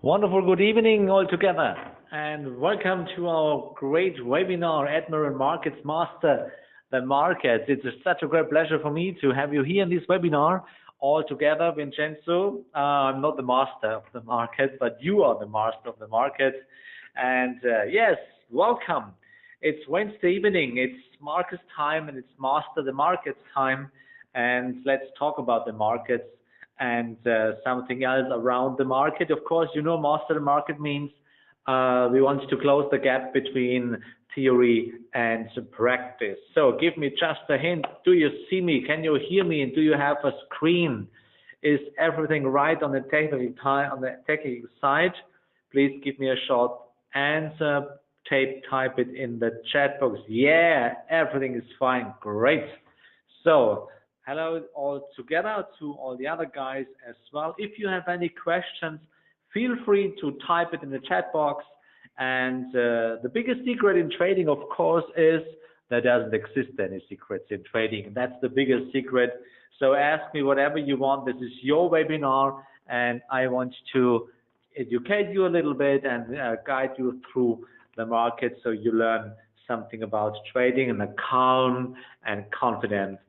Wonderful good evening all together, and welcome to our great webinar, Admiral Markets Master the Markets. It's such a great pleasure for me to have you here in this webinar all together, Vincenzo. I'm not the master of the market, but you are the master of the market. And yes, welcome. It's Wednesday evening, it's Marcus time, and it's Master the Markets time. And let's talk about the markets and something else around the market. Of course, you know, master the market means we want to close the gap between theory and practice. So give me just a hint. Do you see me? Can you hear me? And do you have a screen? Is everything right on the technical side? Please give me a short answer. Type it in the chat box. Yeah, everything is fine. Great. So hello all together to all the other guys as well. If you have any questions, feel free to type it in the chat box. And the biggest secret in trading, of course, is there doesn't exist any secrets in trading. That's the biggest secret. So ask me whatever you want. This is your webinar, and I want to educate you a little bit and guide you through the market so you learn something about trading in a calm and confident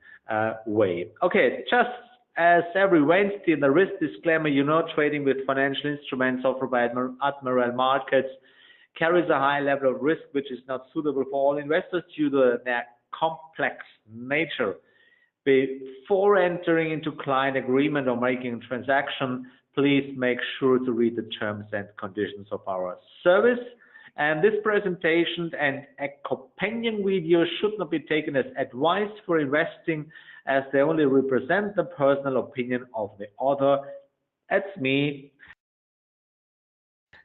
way. Okay, just as every Wednesday in the risk disclaimer, you know, trading with financial instruments offered by Admiral Markets carries a high level of risk, which is not suitable for all investors due to their complex nature. Before entering into client agreement or making a transaction, please make sure to read the terms and conditions of our service. And this presentation and accompanying video should not be taken as advice for investing, as they only represent the personal opinion of the author. That's me.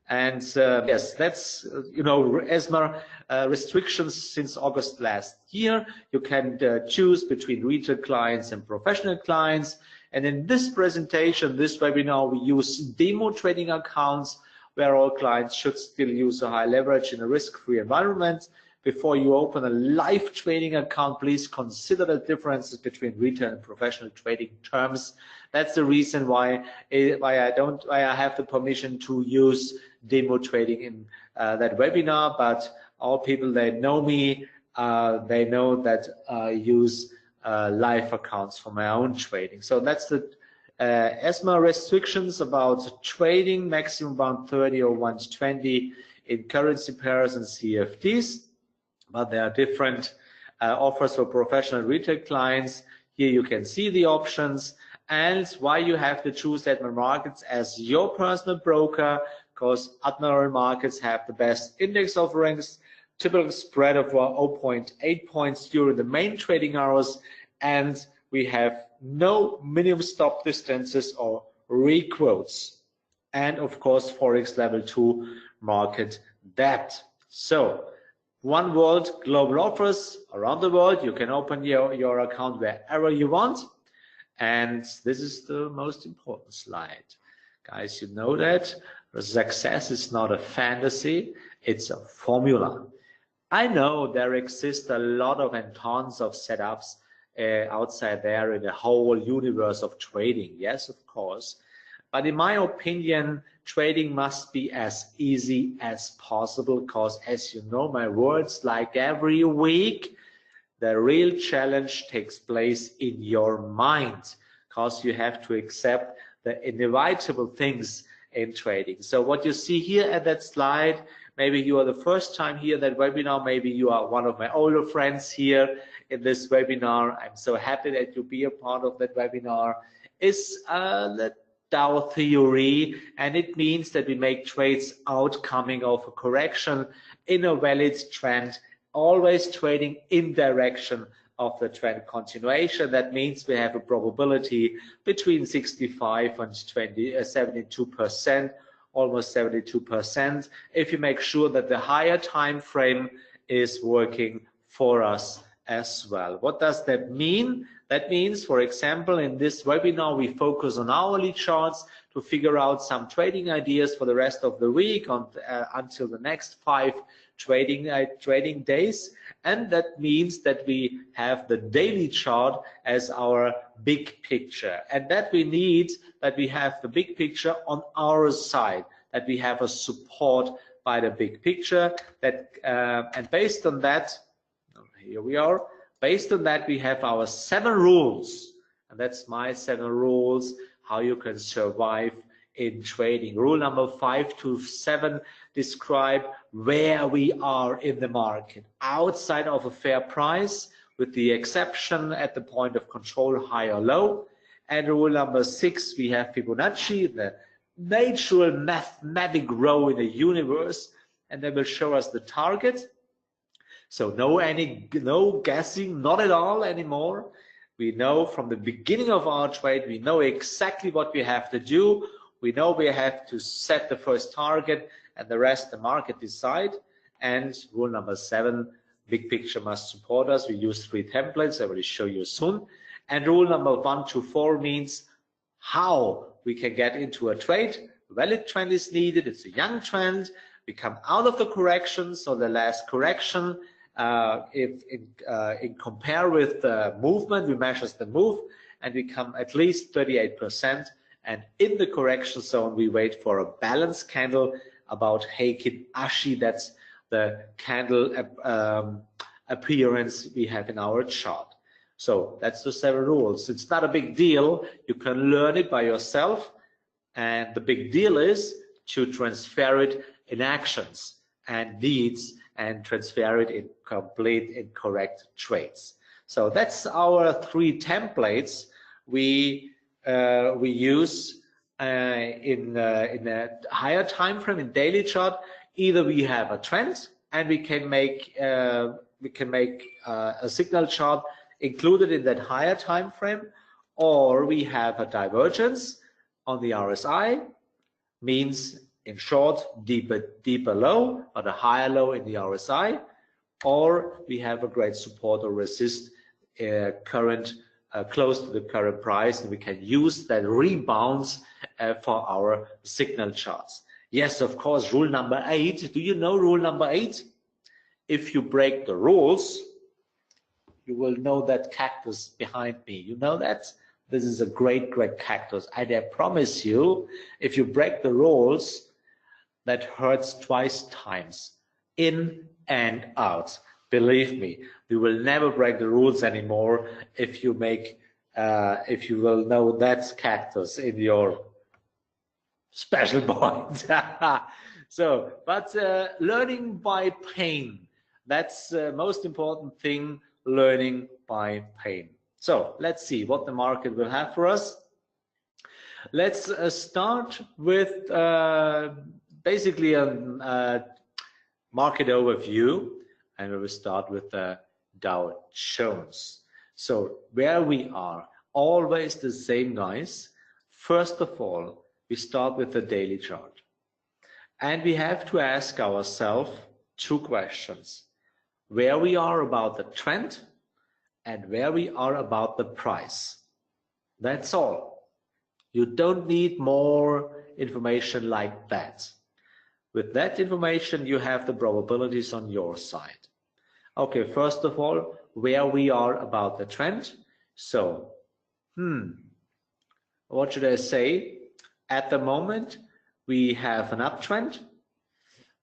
And yes, that's, you know, ESMA restrictions since August last year. You can choose between retail clients and professional clients. And in this presentation, this webinar, we use demo trading accounts where all clients should still use a high leverage in a risk-free environment. Before you open a live trading account, please consider the differences between retail and professional trading terms. That's the reason why I have the permission to use demo trading in that webinar. But all people that know me, they know that I use live accounts for my own trading. So that's the ESMA restrictions about trading, maximum 130 or 120 in currency pairs and CFDs, but there are different offers for professional retail clients. Here you can see the options and why you have to choose Admiral Markets as your personal broker, because Admiral Markets have the best index offerings, typical spread of 0.8 points during the main trading hours, and we have no minimum stop distances or requotes, and of course Forex level 2 market depth. So one world global offers around the world. You can open your account wherever you want, and this is the most important slide, guys. You know that success is not a fantasy, it's a formula. I know there exist a lot of and tons of setups outside there in the whole universe of trading. Yes, of course. But in my opinion, trading must be as easy as possible, because as you know my words, like every week, the real challenge takes place in your mind, because you have to accept the inevitable things in trading. So what you see here at that slide, maybe you are the first time here that webinar, maybe you are one of my older friends here in this webinar. I'm so happy that you be a part of that webinar. Is the Dow theory, and it means that we make trades outcoming of a correction in a valid trend, always trading in direction of the trend continuation. That means we have a probability between 65 and 72%, almost 72%, if you make sure that the higher time frame is working for us as well. What does that mean? That means, for example, in this webinar, we focus on hourly charts to figure out some trading ideas for the rest of the week until the next 5 trading days. And that means that we have the daily chart as our big picture, and that we need that we have the big picture on our side. that we have a support by the big picture, that and based on that, here we are, based on that we have our 7 rules, and that's my 7 rules how you can survive in trading. Rule number 5 to 7 describe where we are in the market outside of a fair price, with the exception at the point of control, high or low. And rule number 6, we have Fibonacci, the natural mathematic row in the universe, and they will show us the target. So no guessing, not at all anymore. We know from the beginning of our trade, we know exactly what we have to do. We know we have to set the first target, and the rest the market decide. And rule number 7, big picture must support us. We use 3 templates, I will show you soon. And rule number 1 to 4 means how we can get into a trade. Valid trend is needed, it's a young trend. We come out of the correction, so the last correction, if in compare with the movement, we measure the move, and we come at least 38%. And in the correction zone, we wait for a balanced candle about Heikin Ashi. That's the candle appearance we have in our chart. So that's the 7 rules. It's not a big deal. You can learn it by yourself. And the big deal is to transfer it in actions and deeds, and transfer it in complete and correct trades. So that's our 3 templates we use in a higher time frame, in daily chart. Either we have a trend and we can make a signal chart included in that higher time frame, or we have a divergence on the RSI, means in short deeper low but a higher low in the RSI, or we have a great support or resist current close to the current price, and we can use that rebounds for our signal charts. Yes, of course, rule number 8. Do you know rule number 8? If you break the rules, you will know that cactus behind me. You know that? This is a great cactus. I dare promise you, if you break the rules, that hurts twice times, in and out. Believe me, you will never break the rules anymore if you make, if you will know that cactus in your special point. So, but learning by pain, that's the most important thing, learning by pain. So let's see what the market will have for us. Let's start with basically a market overview, and we will start with the Dow Jones. So where we are, always the same, guys. First of all, we start with the daily chart, and we have to ask ourselves 2 questions: where we are about the trend and where we are about the price. That's all. You don't need more information like that. With that information, you have the probabilities on your side. Okay, first of all, where we are about the trend. So, what should I say? At the moment, we have an uptrend,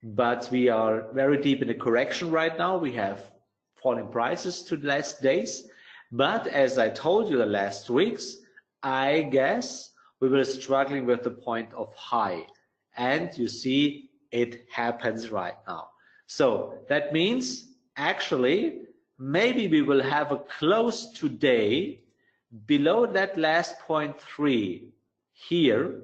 but we are very deep in the correction right now. We have falling prices to the last days, but as I told you the last weeks, I guess we were struggling with the point of high, and you see it happens right now. So that means actually maybe we will have a close today below that last 0.3 here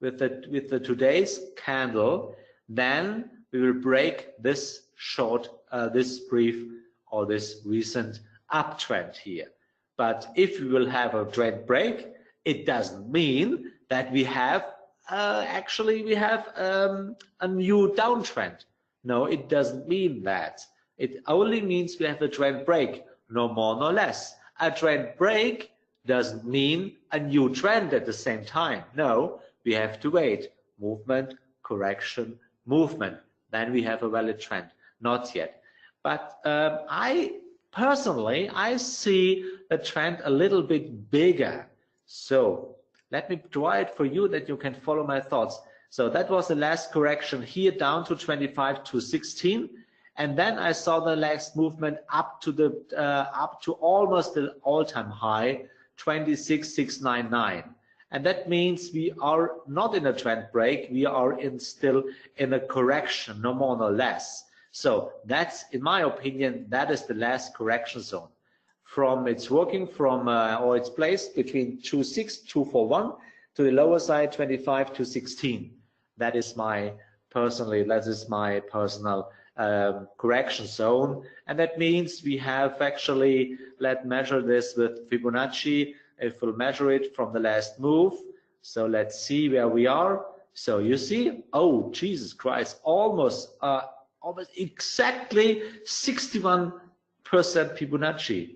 with the today's candle. Then we will break this short, this brief or this recent uptrend here. But if we will have a trend break, it doesn't mean that we have actually we have a new downtrend. No, it doesn't mean that. It only means we have a trend break, no more, no less. A trend break doesn't mean a new trend at the same time. No, we have to wait. Movement, correction, movement. Then we have a valid trend. Not yet. But I personally see the trend a little bit bigger. So let me draw it for you that you can follow my thoughts. So that was the last correction here down to 25,216, and then I saw the last movement up to almost the all-time high 26,699, and that means we are not in a trend break, we are still in a correction, no more no less. So that's, in my opinion, that is the last correction zone. It's working from or it's placed between 26,241 to the lower side 25,216. That is my personal correction zone, and that means we have actually, let's measure this with Fibonacci. If we'll measure it from the last move, so let's see where we are. So you see, oh Jesus Christ, almost exactly 61% Fibonacci.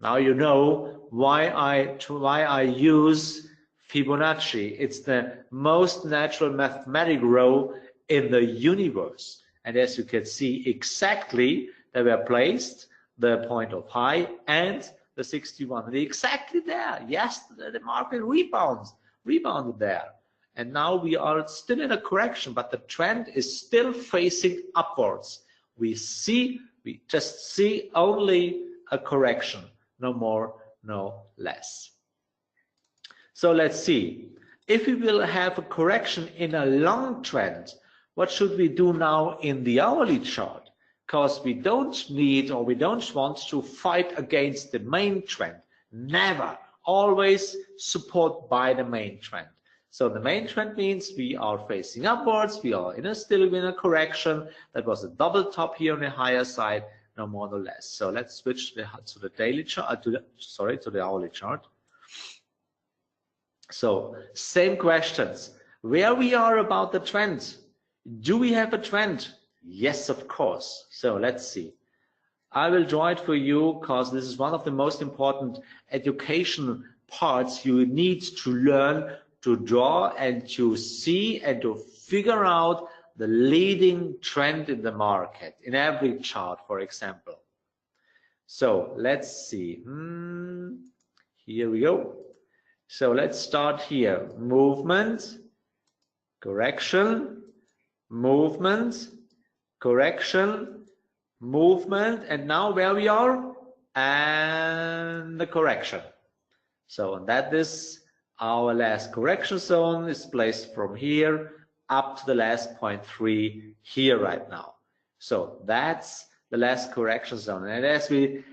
Now you know why I use Fibonacci. It's the most natural mathematic row in the universe. And as you can see, exactly they were placed, the point of high and the 61. They're exactly there. Yes, the market rebounded there. And now we are still in a correction, but the trend is still facing upwards. We just see only a correction, no more, no less. So let's see. If we will have a correction in a long trend, what should we do now in the hourly chart? Because we don't need, or we don't want to fight against the main trend. Never. Always support by the main trend. So the main trend means we are facing upwards, we are still in a correction. That was a double top here on the higher side, no more no less. So let's switch to the daily chart, to the hourly chart. So same questions. Where we are about the trend? Do we have a trend? Yes, of course. So let's see. I will draw it for you because this is one of the most important education parts you need to learn to draw and to see and to figure out the leading trend in the market in every chart, for example. So let's see. Here we go. So let's start here. Movement, correction, movement, correction, movement, and now where we are, and the correction. So that is our last correction zone, is placed from here up to the last 0.3 here right now. So that's the last correction zone, and as we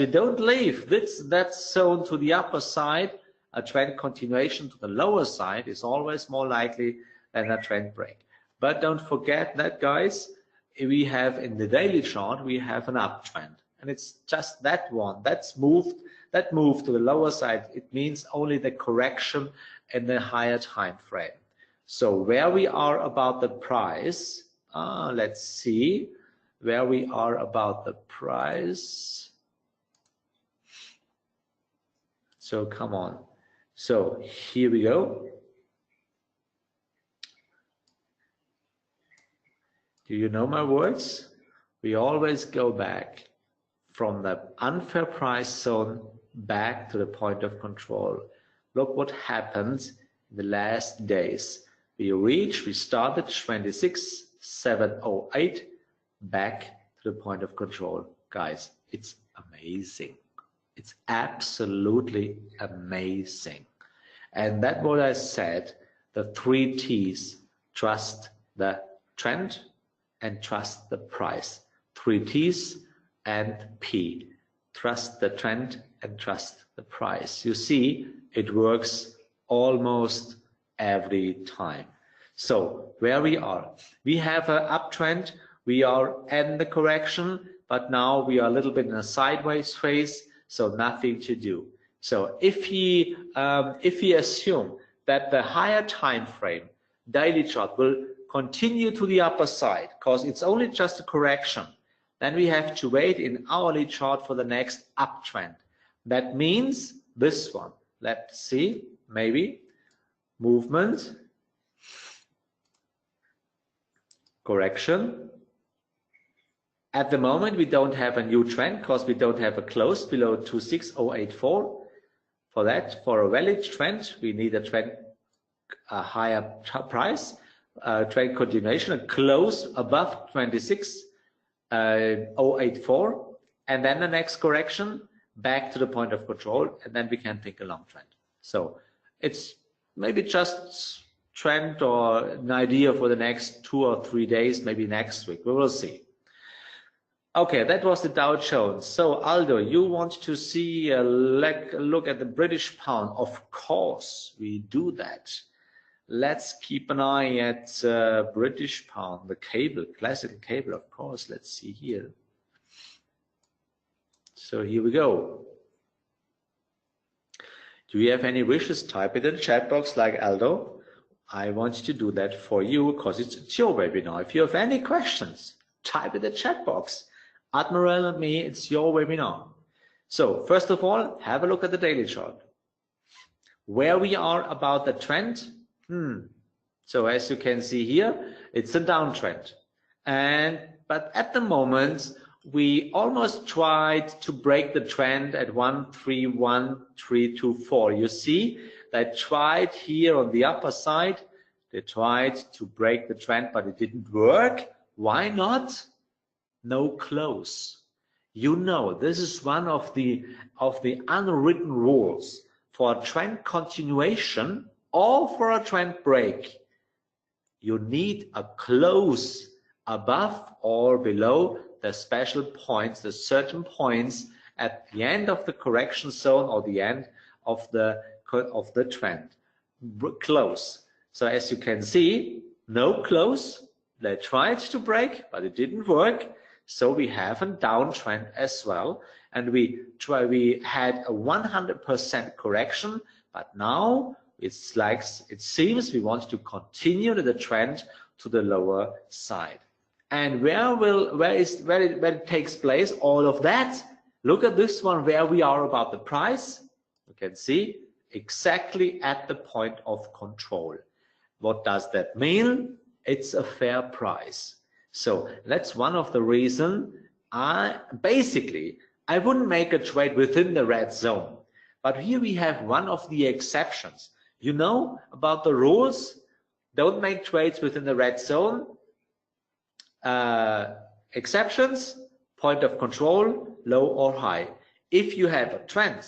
don't leave that zone to the upper side, a trend continuation to the lower side is always more likely than a trend break. But don't forget that, guys, we have in the daily chart, we have an uptrend, and it's just that one that moved to the lower side. It means only the correction in the higher time frame. So where we are about the price, let's see where we are about the price. So come on. So here we go. Do you know my words? We always go back from the unfair price zone back to the point of control. Look what happened in the last days. We started 26,708 back to the point of control. Guys, it's amazing. It's absolutely amazing. And that's what I said, the 3 T's, trust the trend and trust the price. 3 T's and P, trust the trend and trust the price. You see, it works almost every time. So where we are, we have an uptrend, we are in the correction, but now we are a little bit in a sideways phase, so nothing to do. So if we assume that the higher time frame daily chart will continue to the upper side, because it's only just a correction, then we have to wait in hourly chart for the next uptrend. That means this one. Let's see, maybe movement, correction. At the moment, we don't have a new trend because we don't have a close below 26084. For that, for a valid trend, we need a trend a higher price, trade continuation, a close above 26.084, and then the next correction back to the point of control, and then we can think a long trend. So it's maybe just trend or an idea for the next 2 or 3 days, maybe next week. We will see. Okay, that was the Dow Jones. So Aldo, you want to see a look at the British pound? Of course, we do that. Let's keep an eye at British pound, the cable, classical cable, of course. Let's see here. So here we go. Do you have any wishes? Type it in the chat box like Aldo. I want to do that for you because it's your webinar. If you have any questions, type it in the chat box. Admiral and me, it's your webinar. So first of all, have a look at the daily chart. Where we are about the trend. So as you can see here, it's a downtrend. But at the moment, we almost tried to break the trend at 131324. You see, they tried here on the upper side. They tried to break the trend, but it didn't work. Why not? No close. You know, this is one of the unwritten rules for a trend continuation or for a trend break. You need a close above or below the special points, the certain points at the end of the correction zone or the end of the trend. Close. So as you can see, no close. They tried to break, but it didn't work. So we have a downtrend as well, and we had a 100% correction, but now it's like it seems we want to continue the trend to the lower side. And where it takes place, all of that. Look at this one, where we are about the price. You can see exactly at the point of control. What does that mean? It's a fair price. So that's one of the reasons I wouldn't make a trade within the red zone. But here we have one of the exceptions. You know about the rules. Don't make trades within the red zone. Exceptions, point of control, low or high. If you have a trend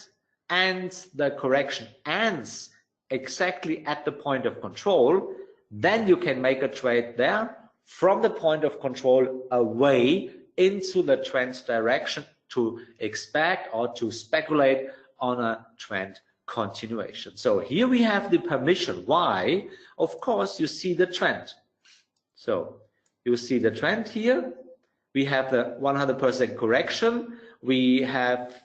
and the correction ends exactly at the point of control, then you can make a trade there from the point of control away into the trend direction to expect or to speculate on a trend continuation. So here we have the permission. Why? Of course, you see the trend. So you see the trend here. We have the 100% correction. We have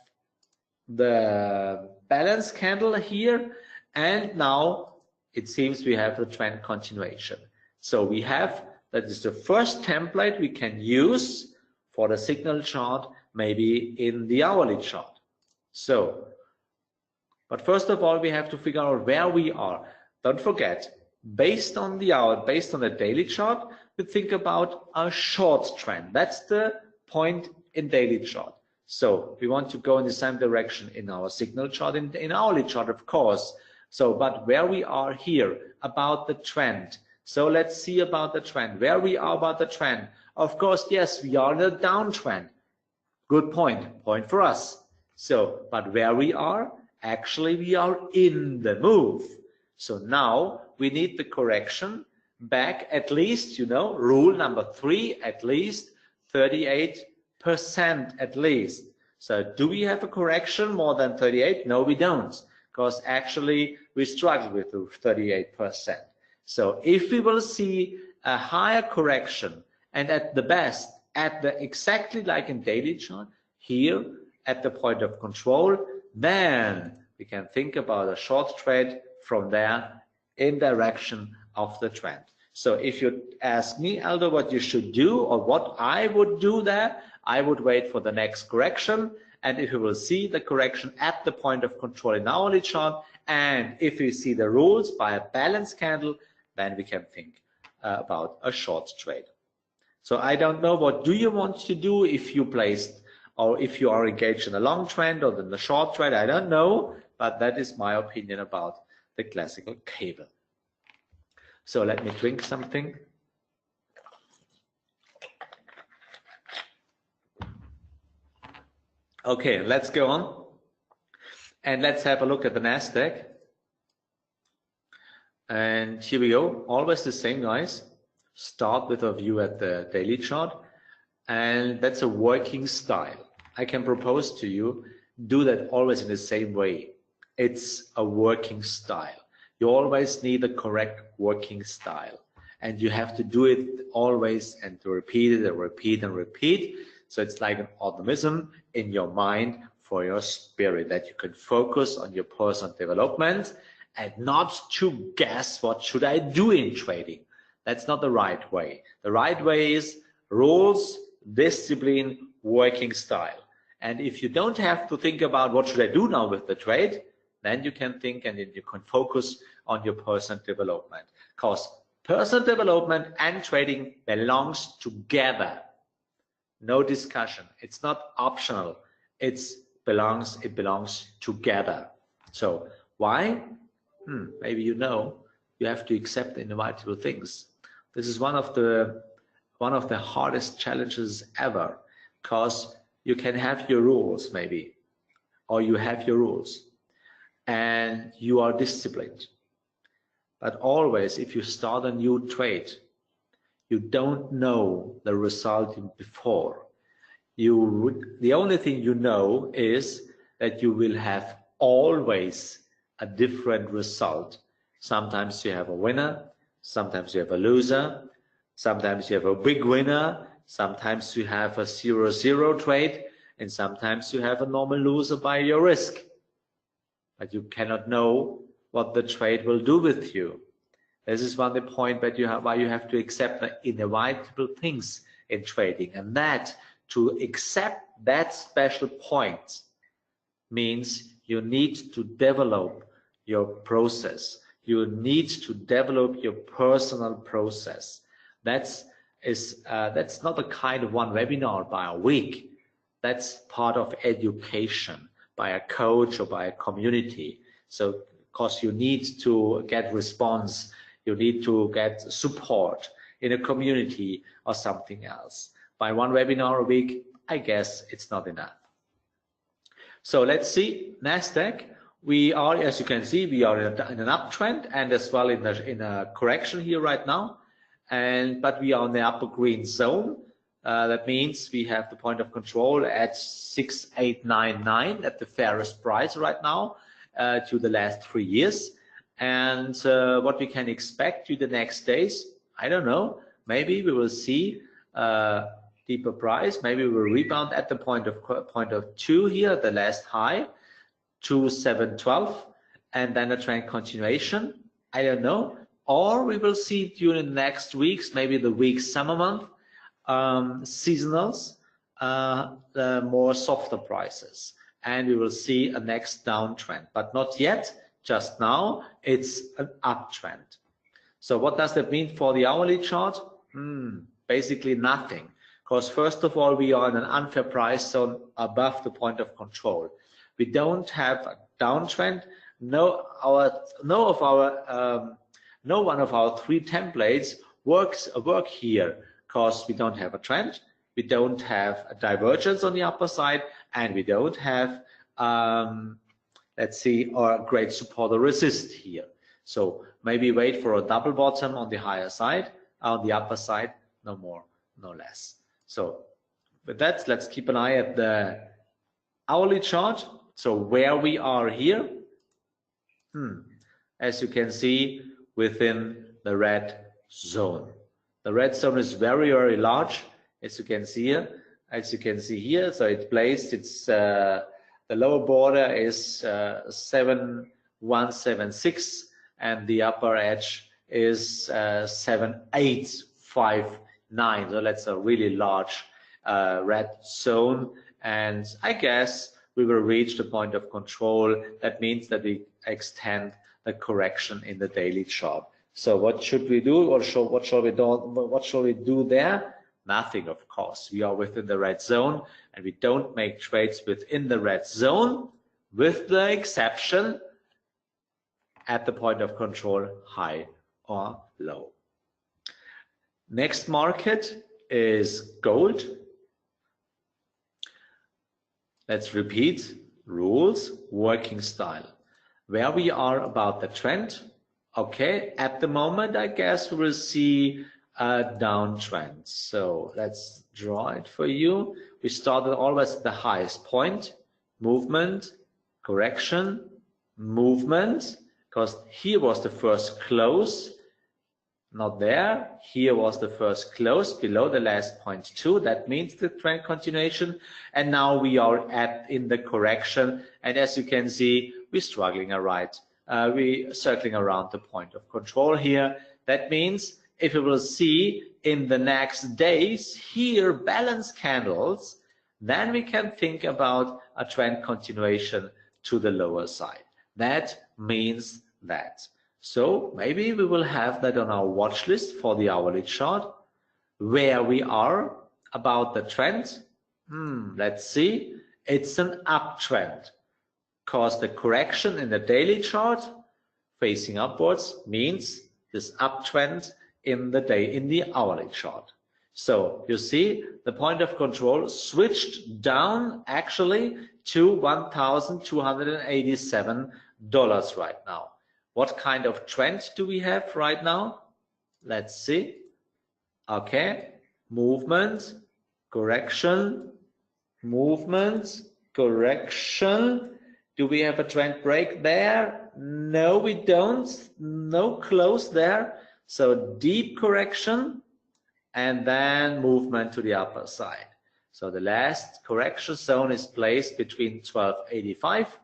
the balance candle here. And now it seems we have the trend continuation. So we have, that is the first template we can use for the signal chart, maybe in the hourly chart. So, but first of all, we have to figure out where we are. Don't forget, based on the hour, based on the daily chart, we think about a short trend. That's the point in daily chart. So we want to go in the same direction in our signal chart, in hourly chart, of course. So, but where we are here about the trend. So let's see about the trend. Where we are about the trend. Of course, yes, we are in a downtrend. Good point for us. So, but where we are, actually we are in the move. So now we need the correction back at least, you know, rule number 3, at least 38% at least. So do we have a correction more than 38? No, we don't, because actually we struggle with the 38%. So if we will see a higher correction, and at the best, at the exactly like in daily chart, here at the point of control, then we can think about a short trade from there in direction of the trend. So if you ask me, Aldo, what you should do or what I would do there, I would wait for the next correction. And if you will see the correction at the point of control in hourly chart, and if you see the rules by a balance candle, then we can think about a short trade. So I don't know, what do you want to do if you placed, or if you are engaged in a long trend or in the short trade? I don't know, but that is my opinion about the classical cable. So let me drink something. Okay, let's go on. And let's have a look at the NASDAQ. And here we go, always the same, guys. Start with a view at the daily chart. And that's a working style. I can propose to you, do that always in the same way. It's a working style. You always need a correct working style. And you have to do it always and to repeat it and repeat and repeat. So it's like an automatism in your mind for your spirit, that you can focus on your personal development and not to guess what should I do in trading. That's not the right way. The right way is rules, discipline, working style. And if you don't have to think about what should I do now with the trade, then you can think and you can focus on your personal development. Because personal development and trading belongs together. No discussion. It's not optional. It belongs together. So why? Maybe you know, you have to accept the inevitable things. This is one of the hardest challenges ever, because you can have your rules maybe, or you have your rules and you are disciplined. But always, if you start a new trade, you don't know the result before. The only thing you know is that you will have always a different result. Sometimes you have a winner, sometimes you have a loser, sometimes you have a big winner, sometimes you have a 0-0 trade, and sometimes you have a normal loser by your risk. But you cannot know what the trade will do with you. This is one of the point that why you have to accept the inevitable things in trading, and that to accept that special point means you need to develop your process. You need to develop your personal process. That's not a kind of one webinar by a week. That's part of education by a coach or by a community. So, because you need to get response, you need to get support in a community or something else. By one webinar a week, I guess it's not enough. So let's see, NASDAQ. We are, as you can see, we are in an uptrend and as well in a correction here right now. But we are in the upper green zone. That means we have the point of control at 6899 at the fairest price right now to the last 3 years. And what we can expect to the next days, I don't know. Maybe we will see deeper price. Maybe we will rebound at the point of 2 here, the last high, 2712, and then a trend continuation. I don't know. Or we will see during the next weeks, maybe the week summer month, seasonals, the more softer prices, and we will see a next downtrend, but not yet. Just now, it's an uptrend. So what does that mean for the hourly chart? Basically nothing, because first of all, we are in an unfair price zone above the point of control. We don't have a downtrend. No one of our 3 templates work here, because we don't have a trend, we don't have a divergence on the upper side, and we don't have let's see, or a great support or resist here. So maybe wait for a double bottom on the higher side, on the upper side, no more, no less. So with that, let's keep an eye at the hourly chart. So where we are here, as you can see, within the red zone. The red zone is very, very large, as you can see here. So it's placed, the lower border is 7176, and the upper edge is 7859. So that's a really large red zone, and I guess we will reach the point of control. That means that we extend the correction in the daily chart. So what should we do? What shall we do there? Nothing, of course. We are within the red zone, and we don't make trades within the red zone, with the exception at the point of control, high or low. Next market is gold. Let's repeat rules, working style. Where we are about the trend. Okay, at the moment, I guess we will see a downtrend. So let's draw it for you. We started always at the highest point, movement, correction, movement, because here was the first close, not there. Here was the first close below the last point 2. That means the trend continuation. And now we are in the correction. And as you can see, we're struggling we're circling around the point of control here. That means if you will see in the next days here balance candles, then we can think about a trend continuation to the lower side. That means that. So maybe we will have that on our watch list for the hourly chart. Where we are about the trend, let's see. It's an uptrend, because the correction in the daily chart facing upwards means this uptrend in the hourly chart. So you see the point of control switched down actually to $1,287 right now. What kind of trend do we have right now? Let's see. Okay, movement, correction, movement, correction. Do we have a trend break there? No, we don't. No close there. So deep correction and then movement to the upper side. So the last correction zone is placed between 1285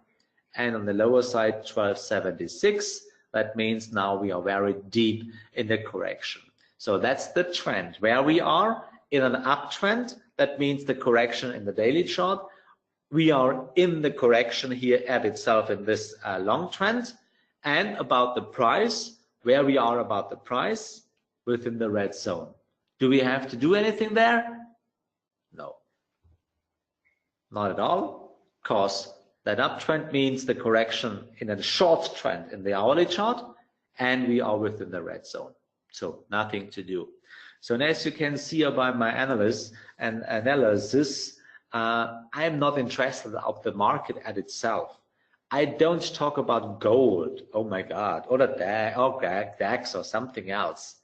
and on the lower side 1276. That means now we are very deep in the correction. So that's the trend. Where we are in an uptrend, that means the correction in the daily chart. We are in the correction here at itself in this long trend. And about the price, where we are about the price within the red zone. Do we have to do anything there? No, not at all, because that uptrend means the correction in a short trend in the hourly chart, and we are within the red zone. So nothing to do. So as you can see by my analysis, I'm not interested of the market at itself. I don't talk about gold, oh my God, or the DAX or something else.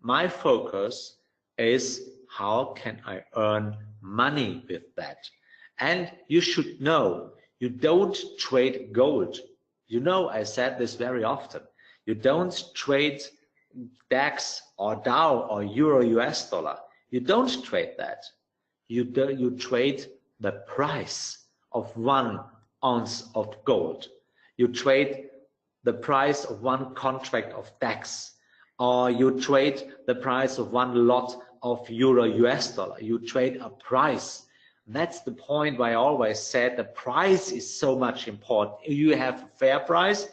My focus is how can I earn money with that? And you should know, you don't trade gold. You know, I said this very often. You don't trade DAX or Dow or Euro US dollar. You don't trade that. You trade the price of 1 ounce of gold. You trade the price of 1 contract of DAX, or you trade the price of 1 lot of Euro US dollar. You trade a price. That's the point why I always said the price is so much important. You have a fair price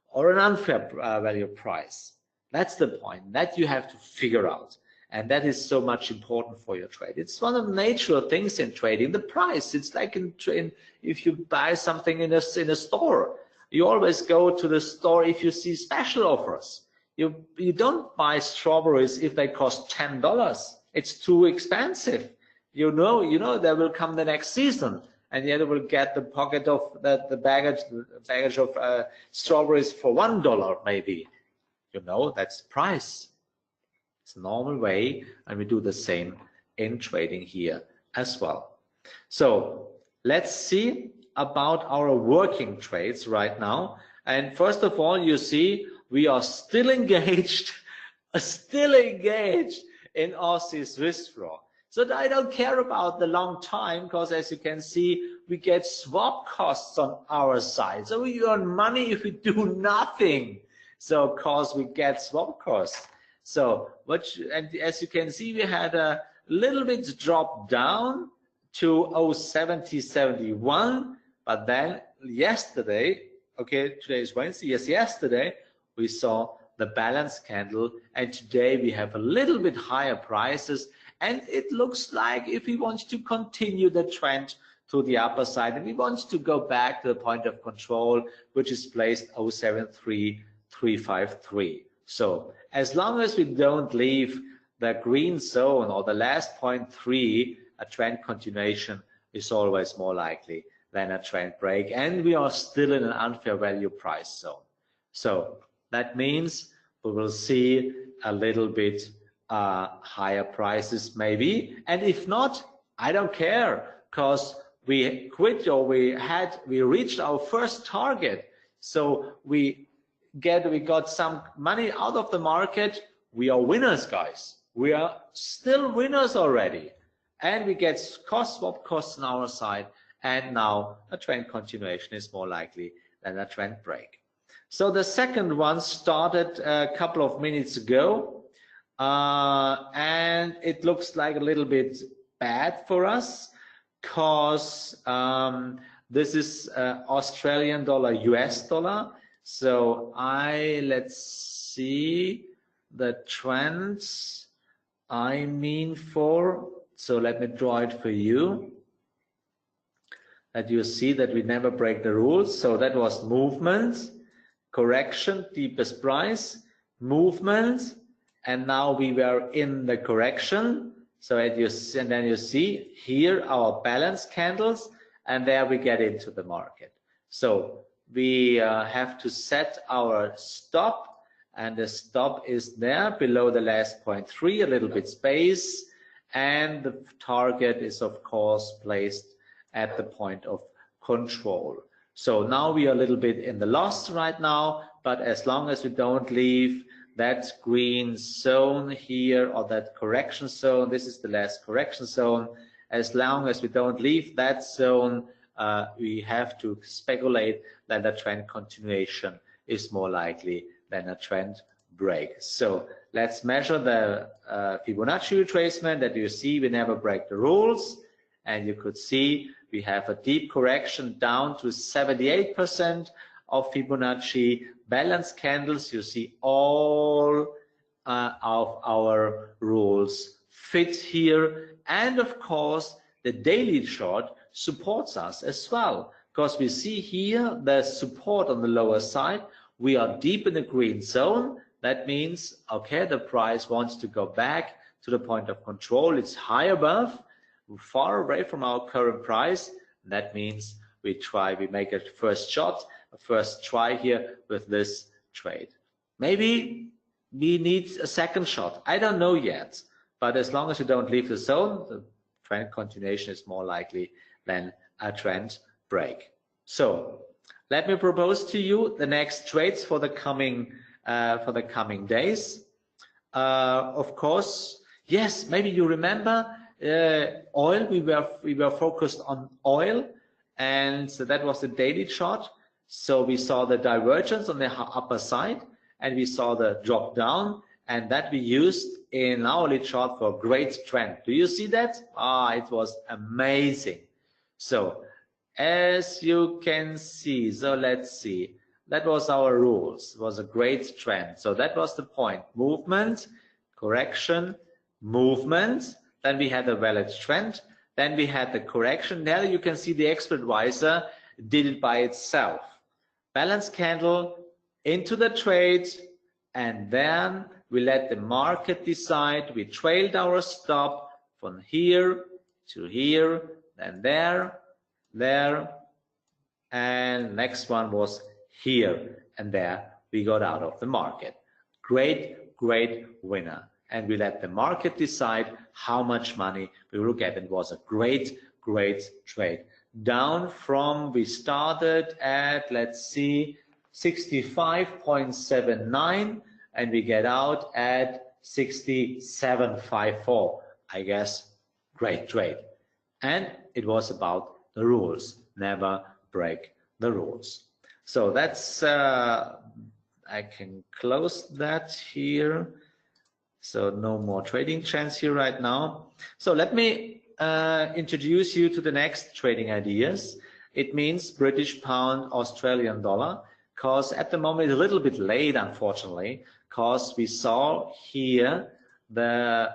or an unfair value price. That's the point that you have to figure out. And that is so much important for your trade. It's one of the natural things in trading, the price. It's like if you buy something in a store, you always go to the store if you see special offers. You don't buy strawberries if they cost $10. It's too expensive. You know they will come the next season, and yet you will get the pocket of the baggage of strawberries for $1 maybe. You know, that's the price. It's a normal way, and we do the same in trading here as well. So let's see about our working trades right now. And first of all, you see we are still engaged in Aussie Swiss franc. So I don't care about the long time, because as you can see, we get swap costs on our side. So we earn money if we do nothing. So of course we get swap costs. So and as you can see, we had a little bit drop down to 0.7071, but then yesterday, okay, today is Wednesday, yes, yesterday we saw the balance candle, and today we have a little bit higher prices, and it looks like if we want to continue the trend to the upper side and we want to go back to the point of control, which is placed 0.73353. So as long as we don't leave the green zone or the last 0.3, a trend continuation is always more likely than a trend break, and we are still in an unfair value price zone. So that means we will see a little bit higher prices maybe, and if not, I don't care, because we quit, or we reached our first target, so we got some money out of the market. We are winners, guys. We are still winners already, and we get swap costs on our side, and now a trend continuation is more likely than a trend break. So the second one started a couple of minutes ago, and it looks like a little bit bad for us, because this is Australian dollar, US dollar. So let's see the trends I mean for. So let me draw it for you, that you see that we never break the rules. So that was movement, correction, deepest price, movement, and now we were in the correction. So and then you see here our balance candles, and there we get into the market. So we have to set our stop, and the stop is there below the last 0.3, a little bit space, and the target is of course placed at the point of control. So now we are a little bit in the loss right now, but as long as we don't leave that green zone here, or that correction zone, this is the last correction zone, as long as we don't leave that zone, we have to speculate that the trend continuation is more likely than a trend break. So let's measure the Fibonacci retracement. That you see we never break the rules, and you could see we have a deep correction down to 78% of Fibonacci. Balance candles, you see all of our rules fit here, and of course the daily chart supports us as well, because we see here the support on the lower side. We are deep in the green zone. That means, okay, the price wants to go back to the point of control. It's high above, far away from our current price. That means we make a first shot, a first try here with this trade. Maybe we need a second shot. I don't know yet, but as long as you don't leave the zone, the trend continuation is more likely than a trend break. So let me propose to you the next trades for the coming days. Of course, yes, maybe you remember oil. We were focused on oil, and so that was the daily chart. So we saw the divergence on the upper side, and we saw the drop down, and that we used in hourly chart for a great trend. Do you see that? It was amazing. So as you can see, so let's see, that was our rules. It was a great trend. So that was the point: movement, correction, movement. Then we had a valid trend. Then we had the correction. There you can see the expert advisor did it by itself. Balance candle into the trade, and then we let the market decide. We trailed our stop from here to here, then there, and next one was here, and there we got out of the market. Great winner. And we let the market decide how much money we will get. It was a great trade. Down from, we started at, let's see, 65.79, and we get out at 67.54. I guess great trade. And it was about the rules. Never break the rules. So that's I can close that here. So no more trading chance here right now. So let me introduce you to the next trading ideas. It means British pound, Australian dollar, because at the moment it's a little bit late, unfortunately, because we saw here the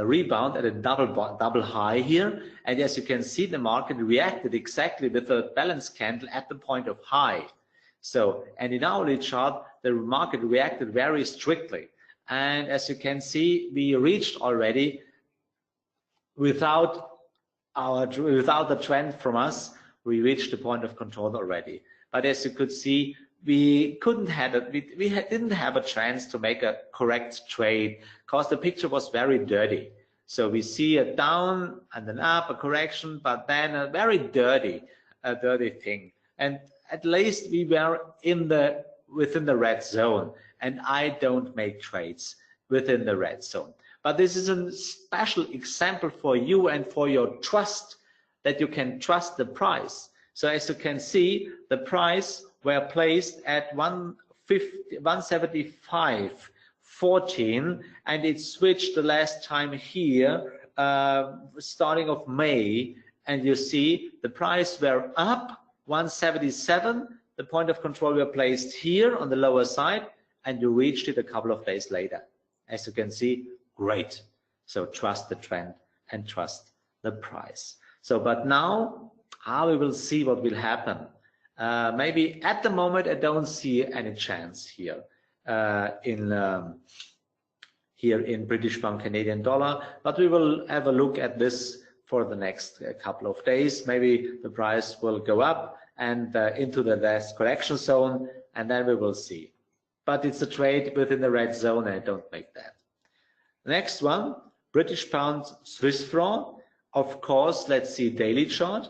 rebound at a double high here, and as you can see, the market reacted exactly with the balance candle at the point of high. So, and in hourly chart, the market reacted very strictly. And as you can see, we reached already without the trend from us, we reached the point of control already. But as you could see, we didn't have a chance to make a correct trade because the picture was very dirty. So we see a down and an up, a correction, but then a very dirty thing. And at least we were within the red zone, and I don't make trades within the red zone. But this is a special example for you and for your trust, that you can trust the price. So as you can see, the price were placed at 175.14, and it switched the last time here, starting of May, and you see the price were up 177. The point of control were placed here on the lower side, and you reached it a couple of days later. As you can see, great. So trust the trend and trust the price. So, but now we will see what will happen. Maybe at the moment I don't see any chance here in British pound Canadian dollar, but we will have a look at this for the next couple of days. Maybe the price will go up and into the last correction zone, and then we will see. But it's a trade within the red zone, and I don't make that. Next one, British pound Swiss franc. Of course, let's see daily chart.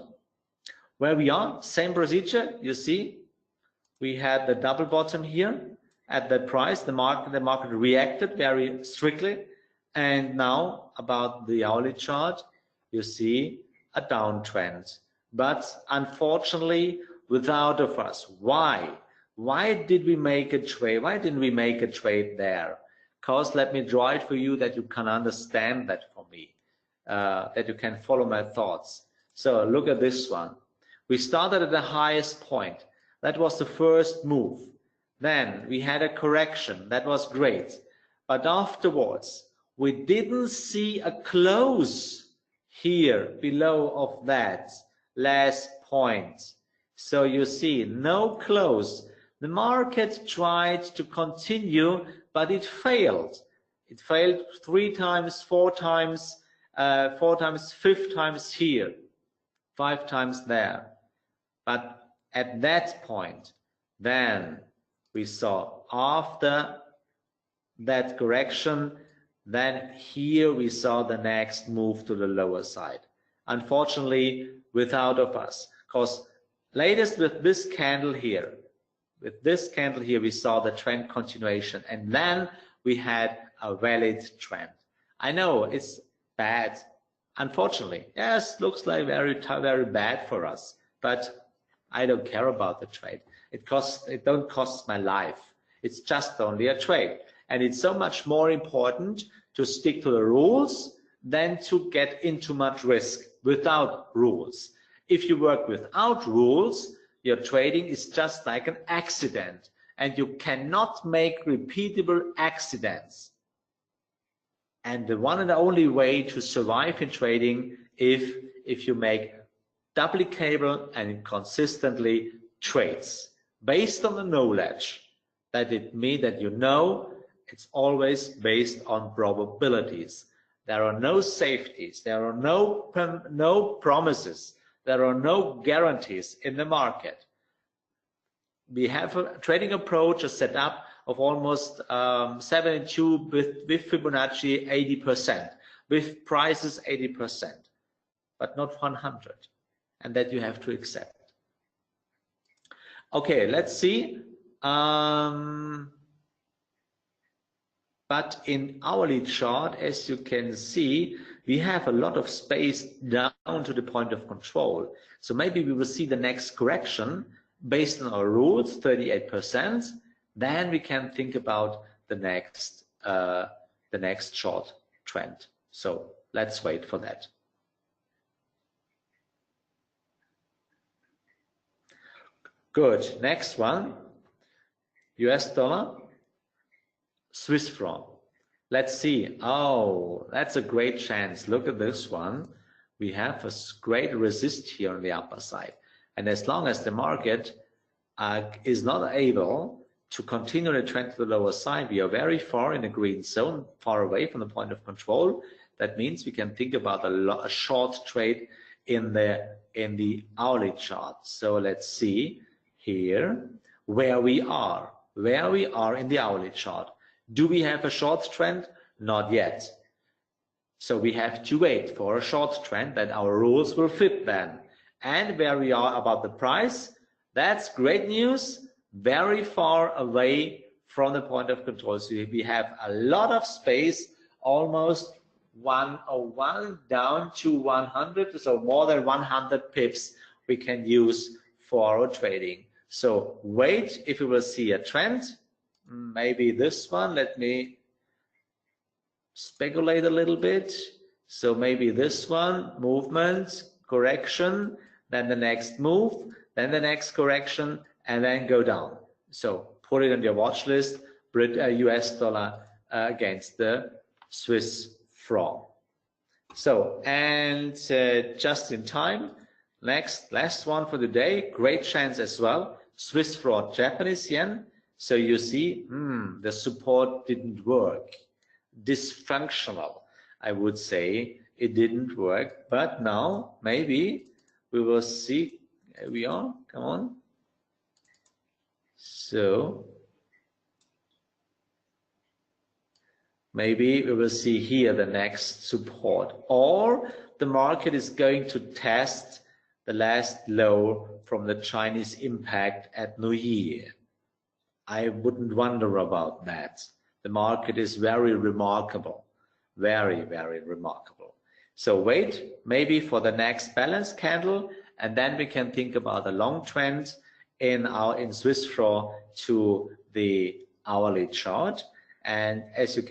Where we are, same procedure. You see, we had the double bottom here at the price. The market reacted very strictly, and now about the hourly chart, you see a downtrend. But unfortunately, without of us. Why? Why did we make a trade? Why didn't we make a trade there? Because let me draw it for you that you can understand that for me, that you can follow my thoughts. So look at this one. We started at the highest point. That was the first move. Then we had a correction. That was great. But afterwards, we didn't see a close here below of that last point. So you see, no close. The market tried to continue, but it failed. It failed 3 times, 4 times, 4 times, 5 times here, 5 times there. But at that point, then we saw after that correction, then here we saw the next move to the lower side. Unfortunately, without of us, because latest with this candle here, we saw the trend continuation, and then we had a valid trend. I know it's bad, unfortunately. Yes, looks like very bad for us, but I don't care about the trade. It don't cost my life. It's just only a trade, and it's so much more important to stick to the rules than to get into much risk without rules. If you work without rules, your trading is just like an accident, and you cannot make repeatable accidents. And the one and only way to survive in trading if you make duplicable and consistently trades based on the knowledge that it means that you know it's always based on probabilities. There are no safeties, there are no promises, there are no guarantees in the market. We have a trading approach, a setup of almost 72 with Fibonacci 80%, with prices 80%, but not 100, and that you have to accept. Okay, let's see. But in hourly chart, as you can see, we have a lot of space down to the point of control. So maybe we will see the next correction based on our rules, 38%. Then we can think about the next short trend. So let's wait for that. Good. Next one, US dollar, Swiss franc. Let's see. Oh, that's a great chance. Look at this one. We have a great resist here on the upper side. And as long as the market is not able to continue the trend to the lower side, we are very far in the green zone, far away from the point of control. That means we can think about a short trade in the hourly chart. So let's see here where we are in the hourly chart. Do we have a short trend? Not yet. So we have to wait for a short trend that our rules will fit then. And where we are about the price, that's great news, very far away from the point of control. So we have a lot of space, almost 101 down to 100, so more than 100 pips we can use for our trading. So wait if we will see a trend, maybe this one. Let me speculate a little bit. So maybe this one, movement, correction, then the next move, then the next correction, and then go down. So put it on your watch list, US dollar against the Swiss franc. So, and just in time, last one for the day, great chance as well, Swiss franc, Japanese yen. So you see, the support didn't work. Dysfunctional, I would say. It didn't work, but now maybe we will see. Here we are, come on. So maybe we will see here the next support, or the market is going to test the last low from the Chinese impact at New Year. I wouldn't wonder about that. The market is very remarkable, very, very remarkable. So wait maybe for the next balance candle, and then we can think about a long trend in Swiss franc to the hourly chart. And as you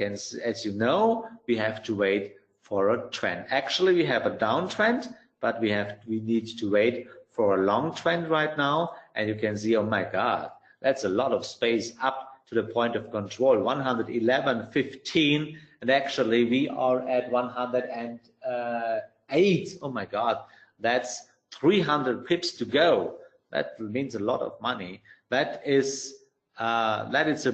know, we have to wait for a trend. Actually, we have a downtrend, but we need to wait for a long trend right now. And you can see, oh my God, that's a lot of space up to the point of control, 111.15, and actually we are at 108. Oh my God, that's 300 pips to go. That means a lot of money. That is a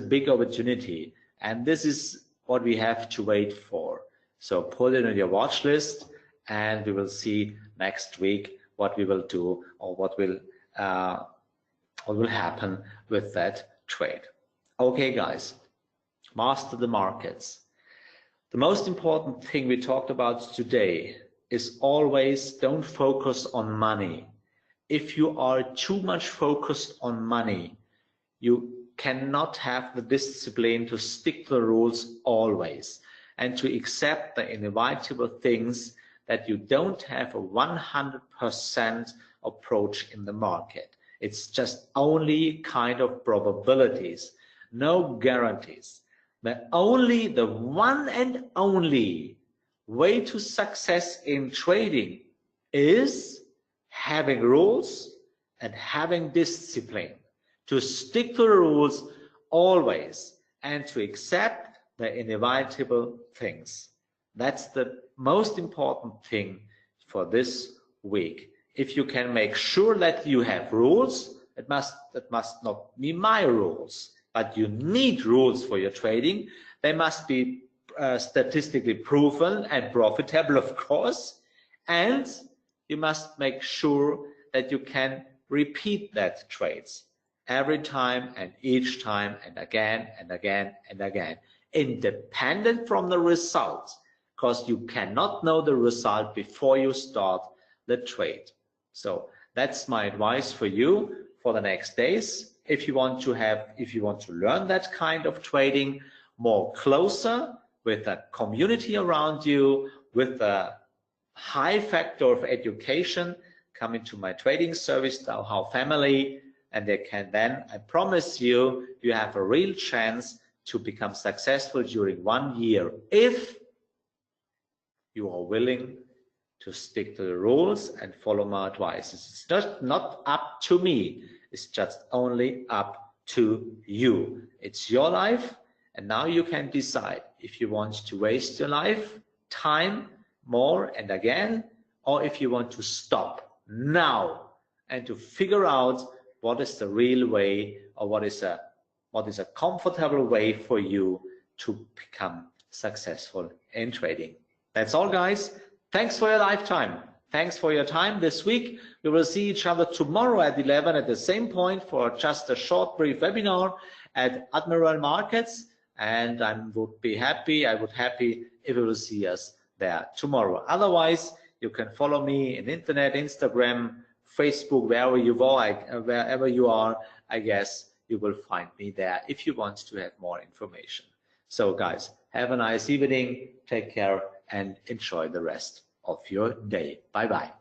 big opportunity, and this is what we have to wait for. So put it on your watch list, and we will see next week what we will do, or what will happen with that trade. Okay, guys, master the markets. The most important thing we talked about today is always don't focus on money. If you are too much focused on money, you cannot have the discipline to stick to the rules always, and to accept the inevitable things that you don't have a 100% approach in the market. It's just only kind of probabilities, no guarantees. The one and only way to success in trading is having rules and having discipline, to stick to the rules always and to accept the inevitable things. That's the most important thing for this week. If you can make sure that you have rules, that must not be my rules, but you need rules for your trading. They must be statistically proven and profitable, of course, and you must make sure that you can repeat that trades every time and each time and again and again and again, independent from the result, because you cannot know the result before you start the trade. So that's my advice for you for the next days. If you want to learn that kind of trading more closer, with a community around you, with a high factor of education, come into my trading service, the How Family, and they can then, I promise you, you have a real chance to become successful during 1 year if you are willing to stick to the rules and follow my advice. It's just not up to me. It's just only up to you. It's your life, and now you can decide if you want to waste your life time more and again, or if you want to stop now and to figure out what is the real way, or what is a comfortable way for you to become successful in trading. That's all, guys. Thanks for your lifetime. Thanks for your time this week. We will see each other tomorrow at 11 at the same point for just a short, brief webinar at Admiral Markets. And I would be happy if you will see us there tomorrow. Otherwise, you can follow me on internet, Instagram, Facebook, wherever you are. I guess you will find me there if you want to have more information. So guys, have a nice evening, take care, and enjoy the rest of your day. Bye bye.